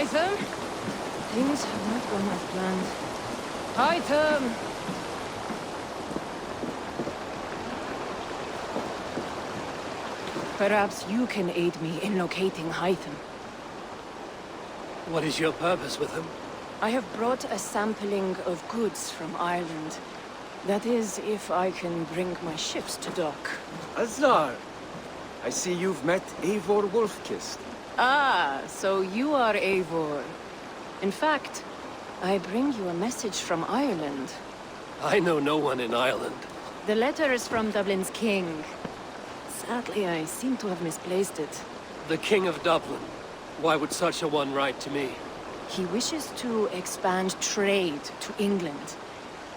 Hytham? Things have not gone as planned. Hytham! Perhaps you can aid me in locating Hytham. What is your purpose with him? I have brought a sampling of goods from Ireland. That is, if I can bring my ships to dock. Azar! I see you've met Eivor Wolfkist. Ah, so you are Eivor. In fact, I bring you a message from Ireland. I know no one in Ireland. The letter is from Dublin's king. Sadly, I seem to have misplaced it. The King of Dublin. Why would such a one write to me? He wishes to expand trade to England.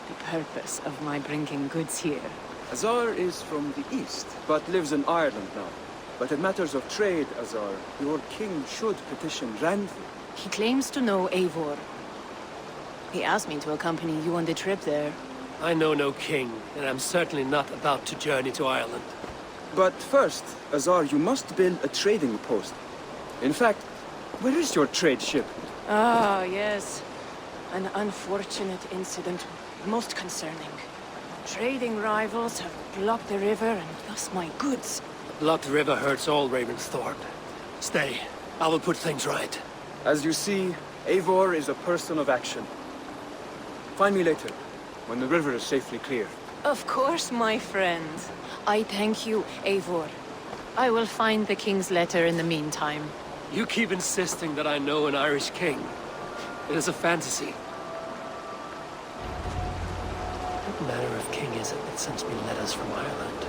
The purpose of my bringing goods here. Azar is from the east, but lives in Ireland now. But in matters of trade, Azar, your king should petition Randvi. He claims to know Eivor. He asked me to accompany you on the trip there. I know no king, and I'm certainly not about to journey to Ireland. But first, Azar, you must build a trading post. In fact, where is your trade ship? Ah, yes. An unfortunate incident, most concerning. Trading rivals have blocked the river and thus my goods. A blocked river hurts all Ravensthorpe. Stay. I will put things right. As you see, Eivor is a person of action. Find me later, when the river is safely clear. Of course, my friend. I thank you, Eivor. I will find the king's letter in the meantime. You keep insisting that I know an Irish king. It is a fantasy. What manner of king is it that sends me letters from Ireland?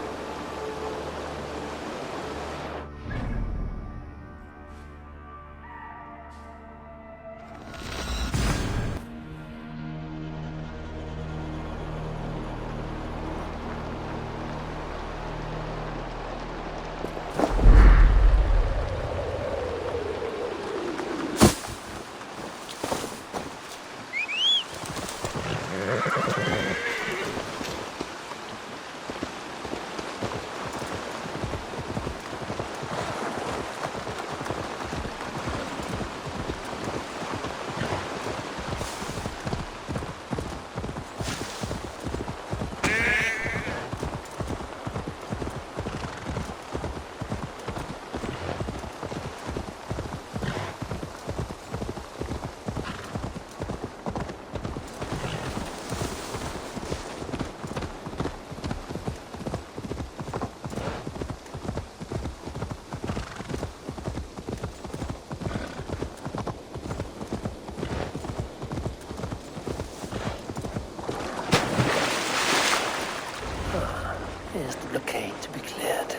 Here's the blockade to be cleared.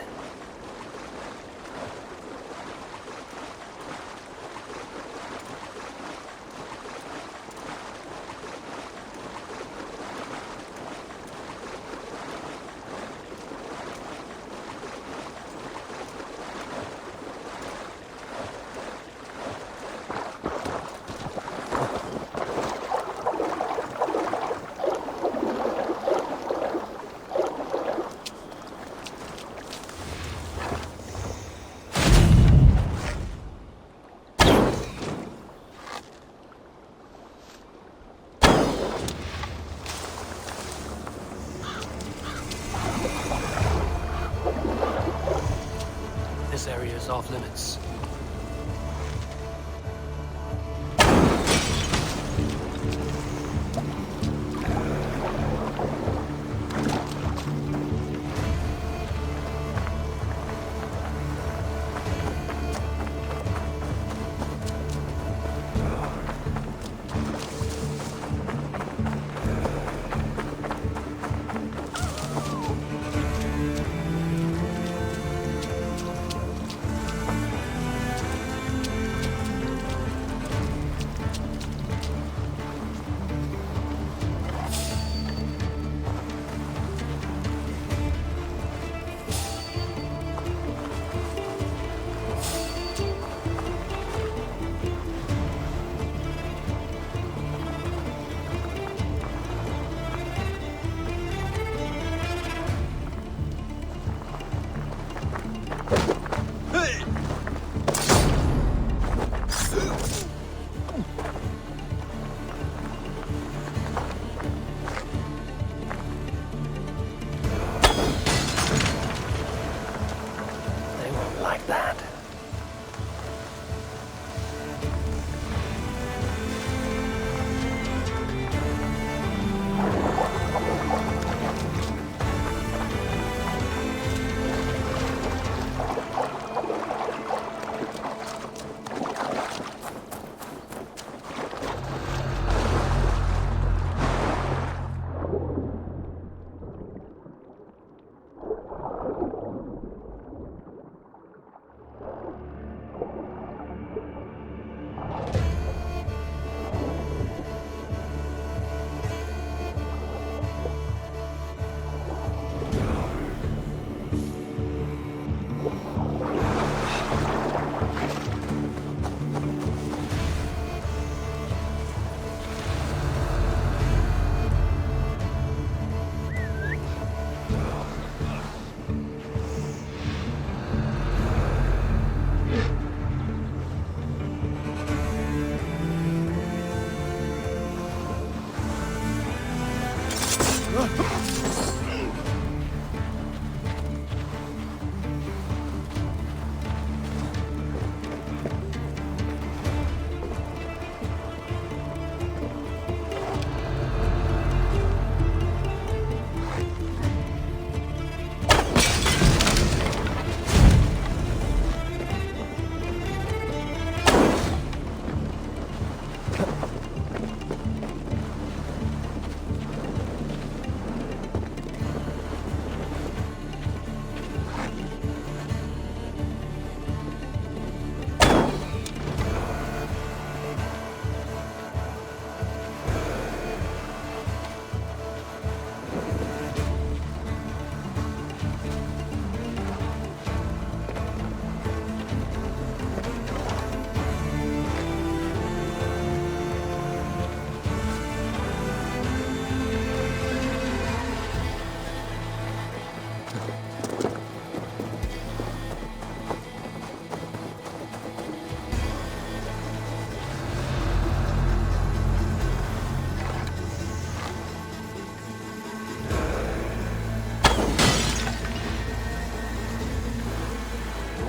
This area is off limits.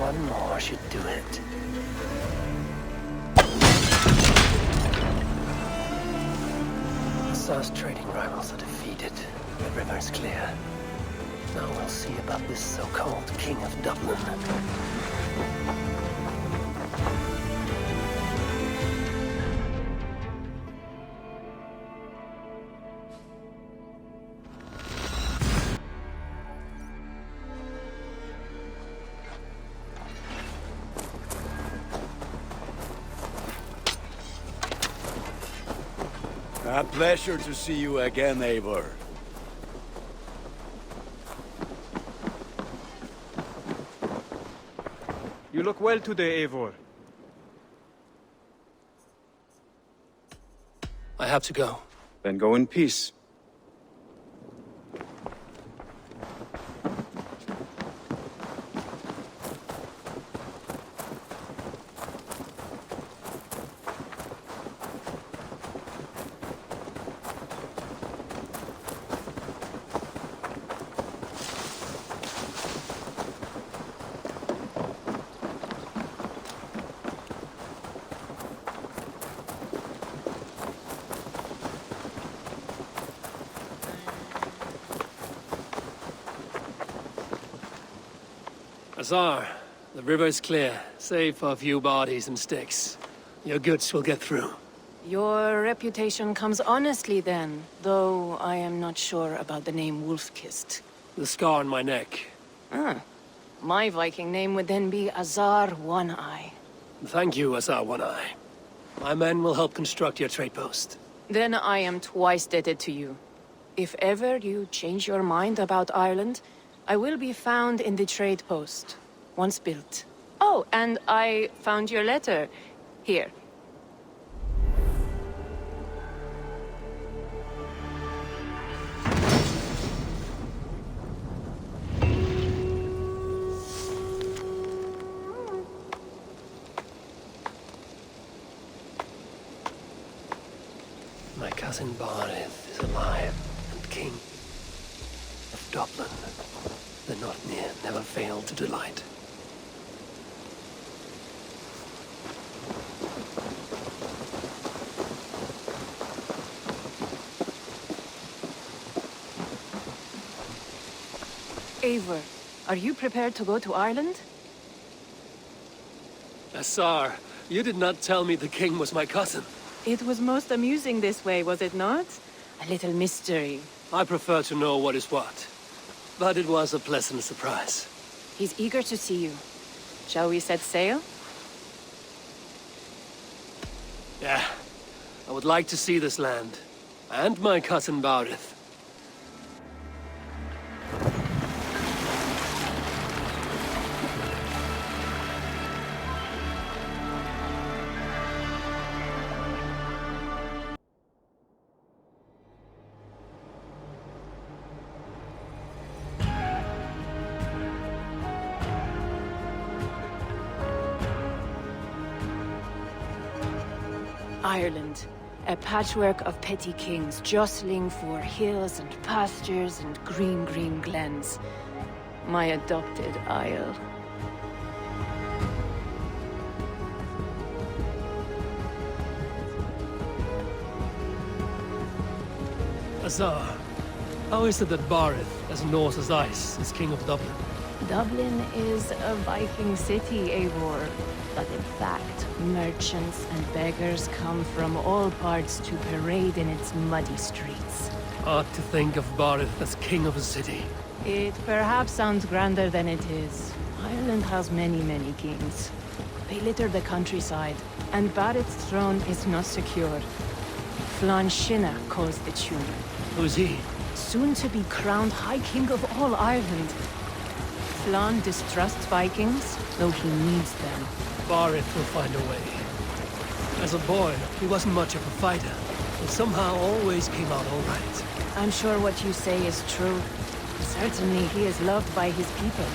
One more should do it. Assar's trading rivals are defeated. The river's clear. Now we'll see about this so-called King of Dublin. A pleasure to see you again, Eivor. You look well today, Eivor. I have to go. Then go in peace. Assar, the river is clear, save for a few bodies and sticks. Your goods will get through. Your reputation comes honestly then, though I am not sure about the name Wolf-Kissed. The scar on my neck. Ah, my Viking name would then be Azar One-Eye. Thank you, Assar One-Eye. My men will help construct your trade post. Then I am twice indebted to you. If ever you change your mind about Ireland, I will be found in the trade post, once built. Oh, and I found your letter. Here. My cousin Barith is alive and king of Dublin. The not near never failed to delight. Eivor, are you prepared to go to Ireland? Assar, you did not tell me the king was my cousin. It was most amusing this way, was it not? A little mystery. I prefer to know what is what. But it was a pleasant surprise. He's eager to see you. Shall we set sail? Yeah. I would like to see this land. And my cousin Barith. Ireland. A patchwork of petty kings jostling for hills and pastures and green glens. My adopted isle. Azar, how is it that Barith, as Norse as ice, is king of Dublin? Dublin is a Viking city, Eivor. But in fact, merchants and beggars come from all parts to parade in its muddy streets. Odd to think of Barith as king of a city. It perhaps sounds grander than it is. Ireland has many kings. They litter the countryside, and Barith's throne is not secure. Flann Sinna calls the tune. Who's he? Soon to be crowned High King of all Ireland. Flann distrusts Vikings, though he needs them. Barith will find a way. As a boy, he wasn't much of a fighter, but somehow always came out all right. I'm sure what you say is true. Certainly he is loved by his people.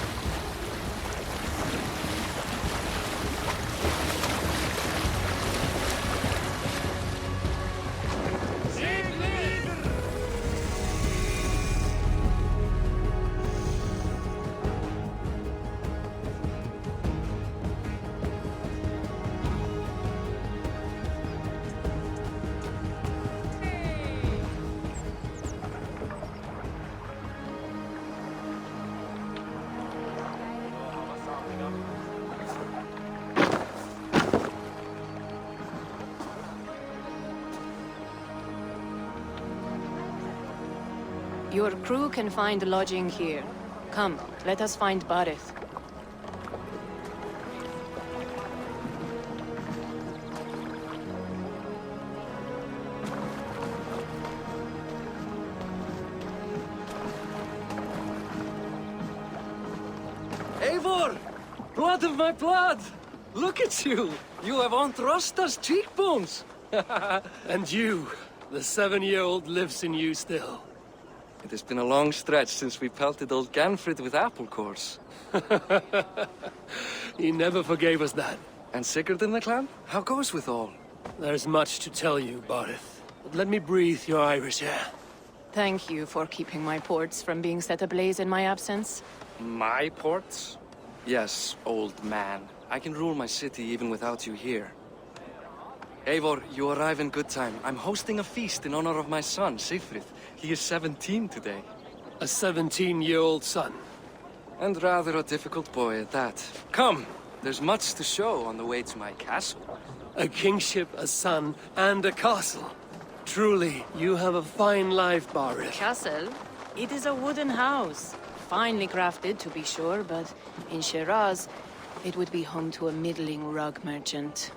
Your crew can find lodging here. Come, let us find Barith. Eivor! Blood of my blood! Look at you! You have Aunt Rosta's cheekbones! And you, the 7-year-old lives in you still. It has been a long stretch since we pelted old Ganfrid with apple cores. He never forgave us that. And Sigurd in the clan? How goes with all? There's much to tell you, Barith. But let me breathe your Irish air. Thank you for keeping my ports from being set ablaze in my absence. My ports? Yes, old man. I can rule my city even without you here. Eivor, you arrive in good time. I'm hosting a feast in honor of my son, Sigfrid. He is 17 today. A 17-year-old son. And rather a difficult boy at that. Come, there's much to show on the way to my castle. A kingship, a son, and a castle. Truly, you have a fine life, Barith. Castle? It is a wooden house. Finely crafted, to be sure, but in Shiraz, it would be home to a middling rug merchant.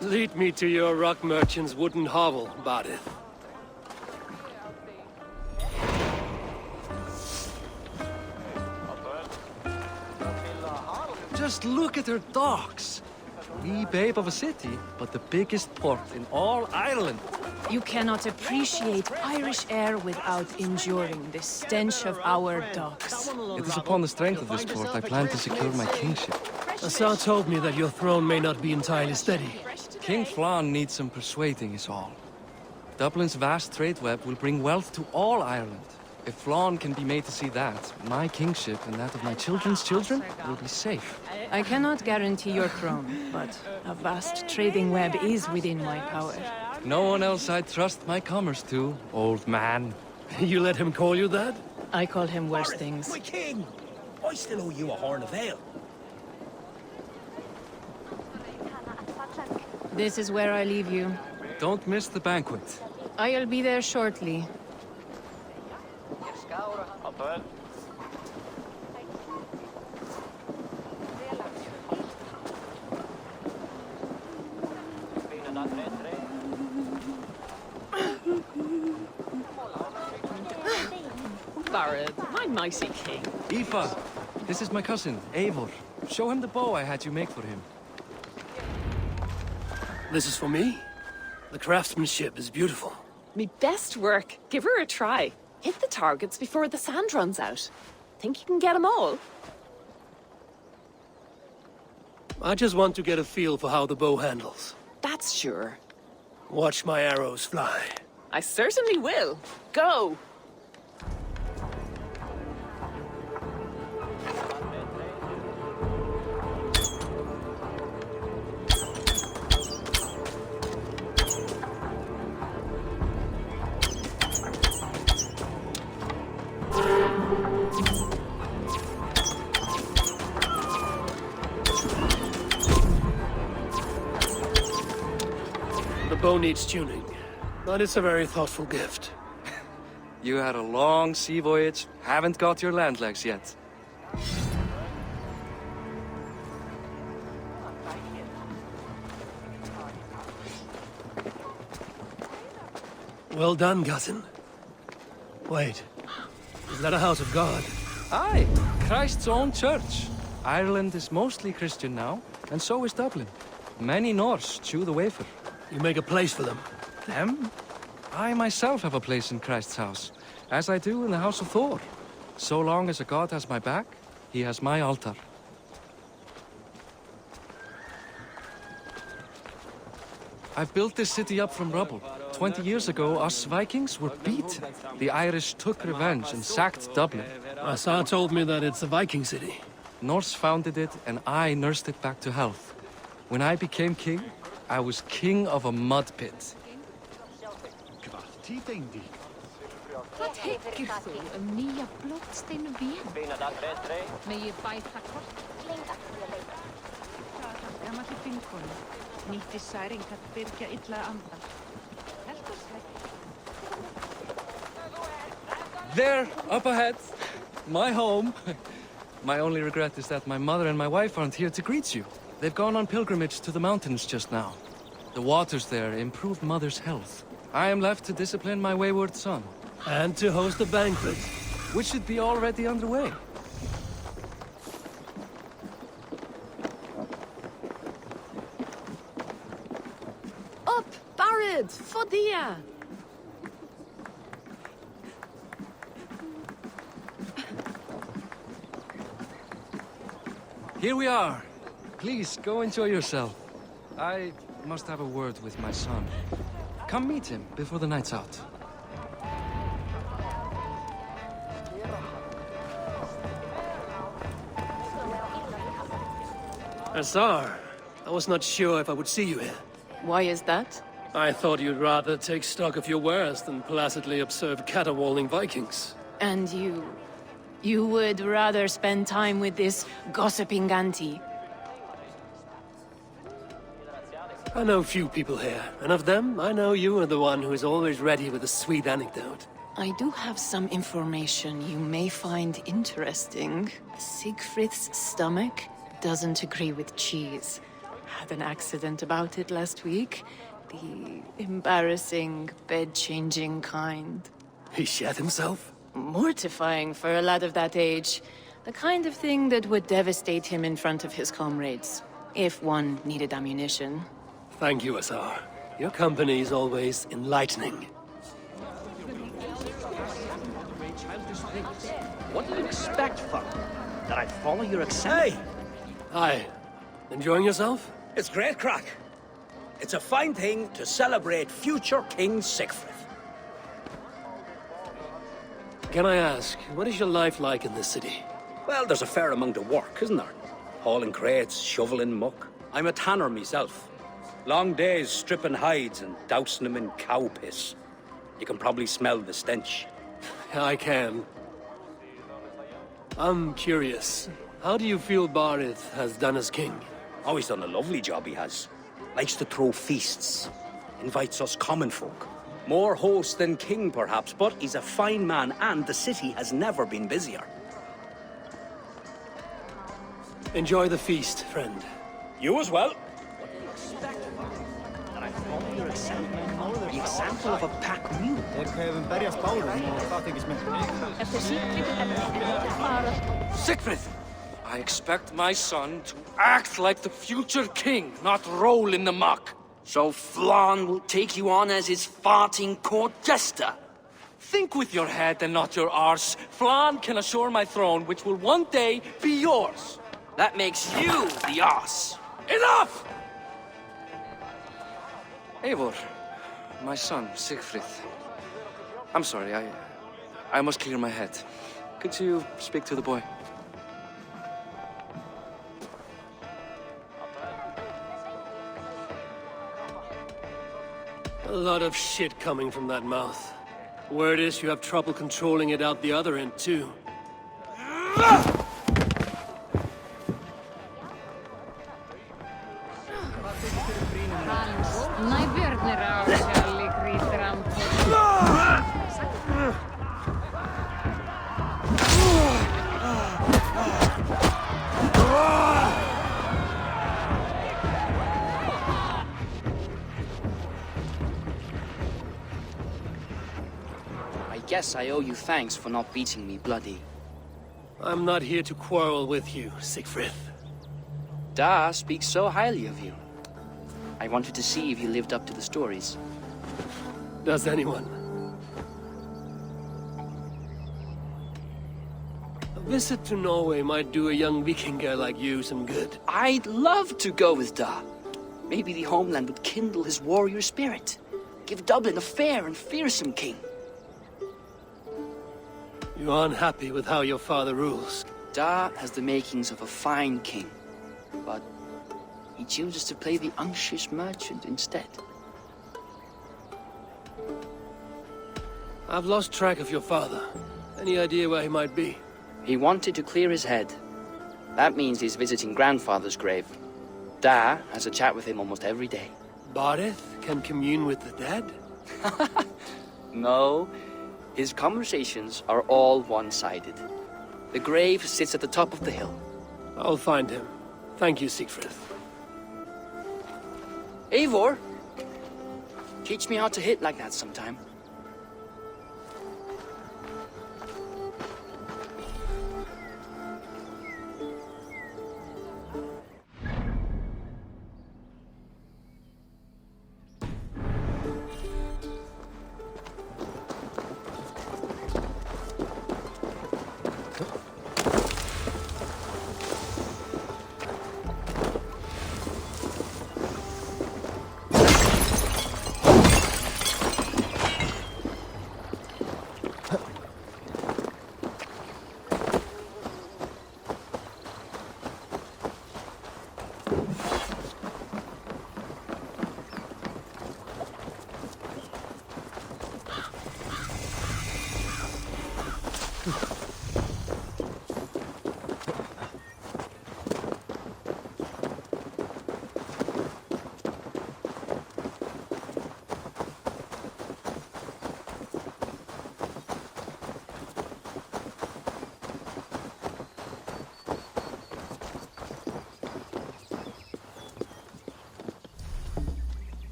Lead me to your rock merchant's wooden hovel, Barith. Just look at her docks. Wee babe of a city, but the biggest port in all Ireland. You cannot appreciate Irish air without enduring the stench of our docks. It is upon the strength of this port I plan to secure my kingship. Assar told me that your throne may not be entirely steady. King Flann needs some persuading is all. Dublin's vast trade web will bring wealth to all Ireland. If Flann can be made to see that, my kingship and that of my children's children will be safe. I cannot guarantee your throne, but a vast trading web is within my power. No one else I'd trust my commerce to, old man. You let him call you that? I call him worse things. My king! I still owe you a horn of ale. This is where I leave you. Don't miss the banquet. I'll be there shortly. Barith, my mighty king. Aoife, this is my cousin, Eivor. Show him the bow I had you make for him. This is for me? The craftsmanship is beautiful. Me best work. Give her a try. Hit the targets before the sand runs out. Think you can get them all? I just want to get a feel for how the bow handles. That's sure. Watch my arrows fly. I certainly will. Go! The bow needs tuning, but it's a very thoughtful gift. You had a long sea voyage, haven't got your land legs yet. Well done, Gutton. Wait, is that a house of God? Aye, Christ's own church. Ireland is mostly Christian now, and so is Dublin. Many Norse chew the wafer. You make a place for them. Them? I myself have a place in Christ's house, as I do in the house of Thor. So long as a god has my back, he has my altar. I've built this city up from rubble. 20 years ago, us Vikings were beaten. The Irish took revenge and sacked Dublin. Asa told me that it's a Viking city. Norse founded it, and I nursed it back to health. When I became king, I was king of a mud pit. Hvað hyggir þú nýja blótsteinu vén? Megi bæta kort? Gamalli vinkonu nýtti særing að byrgja illa anda. There, up ahead, my home. My only regret is that my mother and my wife aren't here to greet you. They've gone on pilgrimage to the mountains just now. The waters there improved Mother's health. I am left to discipline my wayward son. And to host a banquet. Which should be already underway. Up, Barid! Fodia! Here we are. Please, go enjoy yourself. I must have a word with my son. Come meet him before the night's out. Azar, I was not sure if I would see you here. Why is that? I thought you'd rather take stock of your wares than placidly observe caterwauling Vikings. And you... you would rather spend time with this gossiping auntie? I know few people here, and of them, I know you are the one who is always ready with a sweet anecdote. I do have some information you may find interesting. Siegfried's stomach doesn't agree with cheese. Had an accident about it last week. The embarrassing, bed-changing kind. He shat himself? Mortifying for a lad of that age. The kind of thing that would devastate him in front of his comrades. If one needed ammunition. Thank you, Azar. Your company is always enlightening. What do you expect, fuck? That I'd follow your example? Hey! Hi. Enjoying yourself? It's great crack. It's a fine thing to celebrate future King Siegfried. Can I ask, what is your life like in this city? Well, there's a fair amount of work, isn't there? Hauling crates, shoveling muck. I'm a tanner myself. Long days stripping hides and dousing them in cow piss. You can probably smell the stench. I can. I'm curious. How do you feel Barith has done as king? Oh, he's done a lovely job, he has. Likes to throw feasts. Invites us common folk. More host than king, perhaps, but he's a fine man, and the city has never been busier. Enjoy the feast, friend. You as well. The example of a pack mule. Siegfried! I expect my son to act like the future king, not roll in the muck. So Flann will take you on as his farting court jester? Think with your head and not your arse. Flann can assure my throne, which will one day be yours. That makes you the ass. Enough! Eivor, my son, Siegfried. I'm sorry, I must clear my head. Could you speak to the boy? A lot of shit coming from that mouth. Word is you have trouble controlling it out the other end, too. I guess I owe you thanks for not beating me bloody. I'm not here to quarrel with you, Siegfried. Da speaks so highly of you. I wanted to see if you lived up to the stories. Does anyone? A visit to Norway might do a young Vikinger like you some good. I'd love to go with Da. Maybe the homeland would kindle his warrior spirit. Give Dublin a fair and fearsome king. You are unhappy with how your father rules. Da has the makings of a fine king, but he chooses to play the unctuous merchant instead. I've lost track of your father. Any idea where he might be? He wanted to clear his head. That means he's visiting grandfather's grave. Da has a chat with him almost every day. Bardeth can commune with the dead? No, his conversations are all one-sided. The grave sits at the top of the hill. I'll find him. Thank you, Siegfried. Eivor, teach me how to hit like that sometime.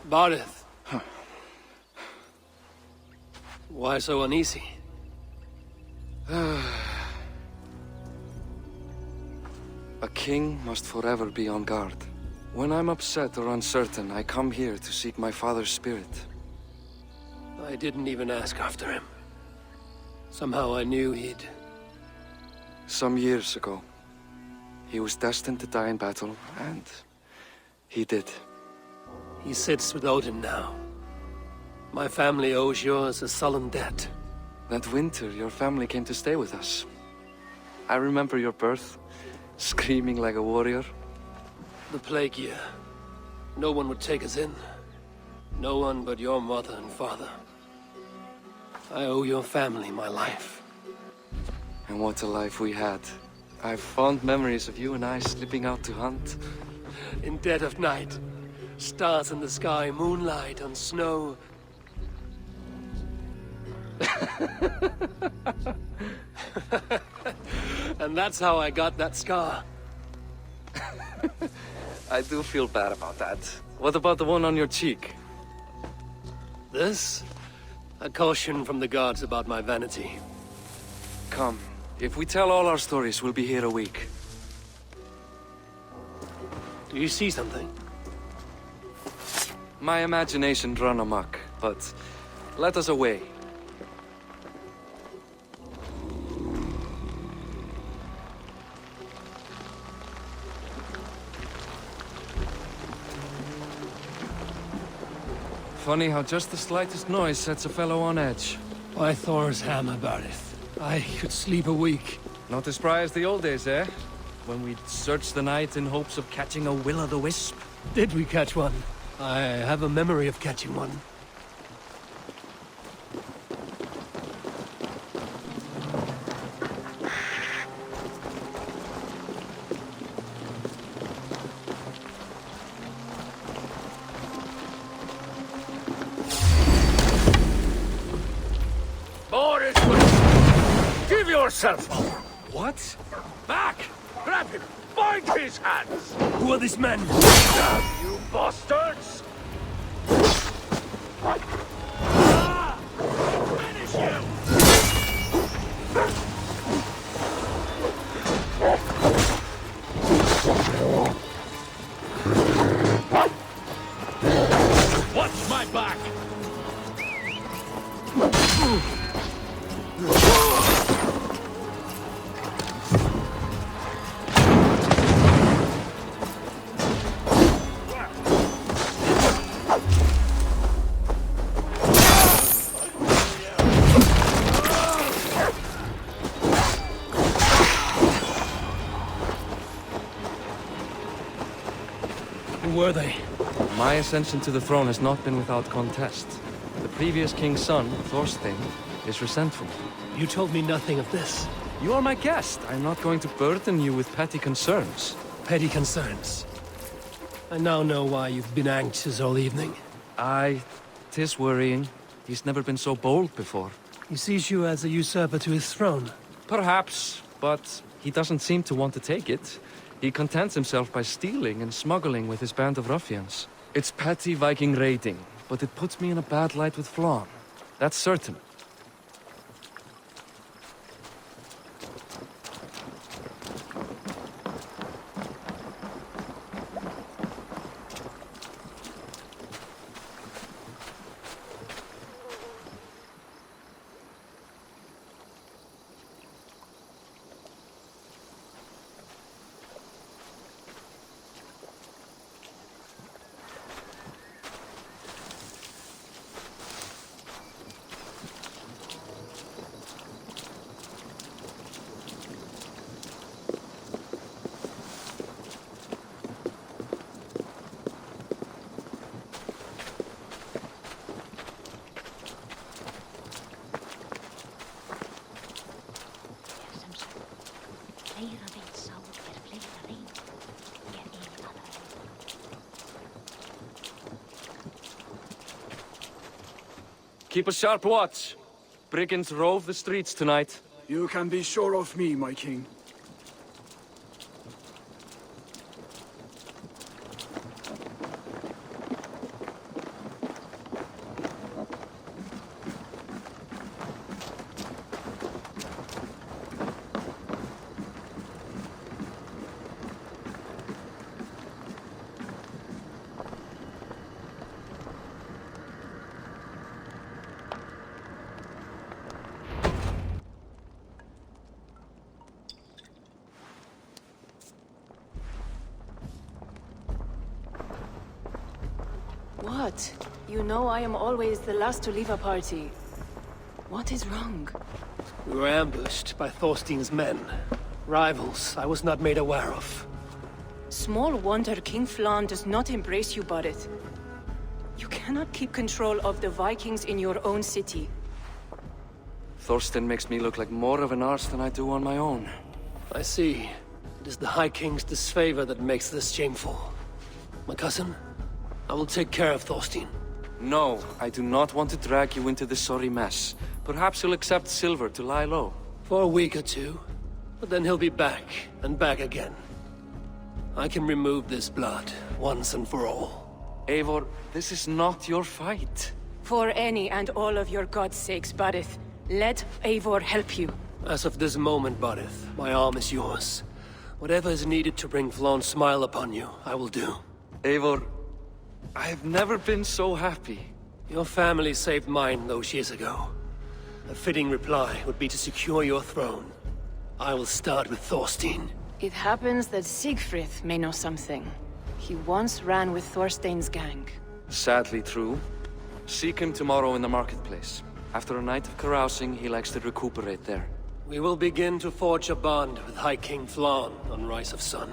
Bardeth. Why so uneasy? A king must forever be on guard. When I'm upset or uncertain, I come here to seek my father's spirit. I didn't even ask after him. Somehow I knew he'd... Some years ago, he was destined to die in battle, and he did. He sits with Odin now. My family owes yours a sullen debt. That winter, your family came to stay with us. I remember your birth, screaming like a warrior. The plague year. No one would take us in. No one but your mother and father. I owe your family my life. And what a life we had. I have fond memories of you and I slipping out to hunt. In dead of night. Stars in the sky, moonlight on snow. And that's how I got that scar. I do feel bad about that. What about the one on your cheek? This? A caution from the gods about my vanity. Come, if we tell all our stories, we'll be here a week. Do you see something? My imagination run amok, but let us away. Funny how just the slightest noise sets a fellow on edge. Why Thor's hammer, Barith? I could sleep a week. Not as spry as the old days, eh? When we'd search the night in hopes of catching a will-o'-the-wisp. Did we catch one? I have a memory of catching one. Give yourself up! What? Back! Grab him! Bind his hands! Who are these men? You bastards! Finish you! Watch my back! Who were they? My ascension to the throne has not been without contest. The previous king's son, Thorstein, is resentful. You told me nothing of this. You are my guest. I'm not going to burden you with petty concerns. Petty concerns. I now know why you've been anxious all evening. Aye, 'tis worrying. He's never been so bold before. He sees you as a usurper to his throne. Perhaps, but he doesn't seem to want to take it. He contents himself by stealing and smuggling with his band of ruffians. It's petty Viking raiding, but it puts me in a bad light with Flann. That's certain. Keep a sharp watch. Brigands rove the streets tonight. You can be sure of me, my king. What? You know I am always the last to leave a party. What is wrong? We were ambushed by Thorstein's men. Rivals I was not made aware of. Small wonder King Flann does not embrace you, Barith. You cannot keep control of the Vikings in your own city. Thorstein makes me look like more of an arse than I do on my own. I see. It is the High King's disfavor that makes this shameful. My cousin, I will take care of Thorstein. No, I do not want to drag you into this sorry mess. Perhaps you'll accept silver to lie low. For a week or two, but then he'll be back, and back again. I can remove this blood, once and for all. Eivor, this is not your fight. For any and all of your god's sakes, Barith, let Eivor help you. As of this moment, Barith, my arm is yours. Whatever is needed to bring Flann's smile upon you, I will do. Eivor, I have never been so happy. Your family saved mine those years ago. A fitting reply would be to secure your throne. I will start with Thorstein. It happens that Siegfried may know something. He once ran with Thorstein's gang. Sadly true. Seek him tomorrow in the marketplace. After a night of carousing, he likes to recuperate there. We will begin to forge a bond with High King Flann on Rise of Sun.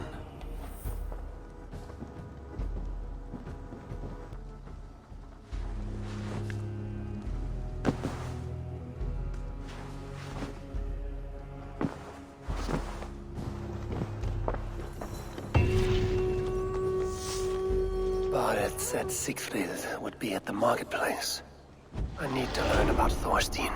Barret said Siegfried would be at the marketplace. I need to learn about Thorstein.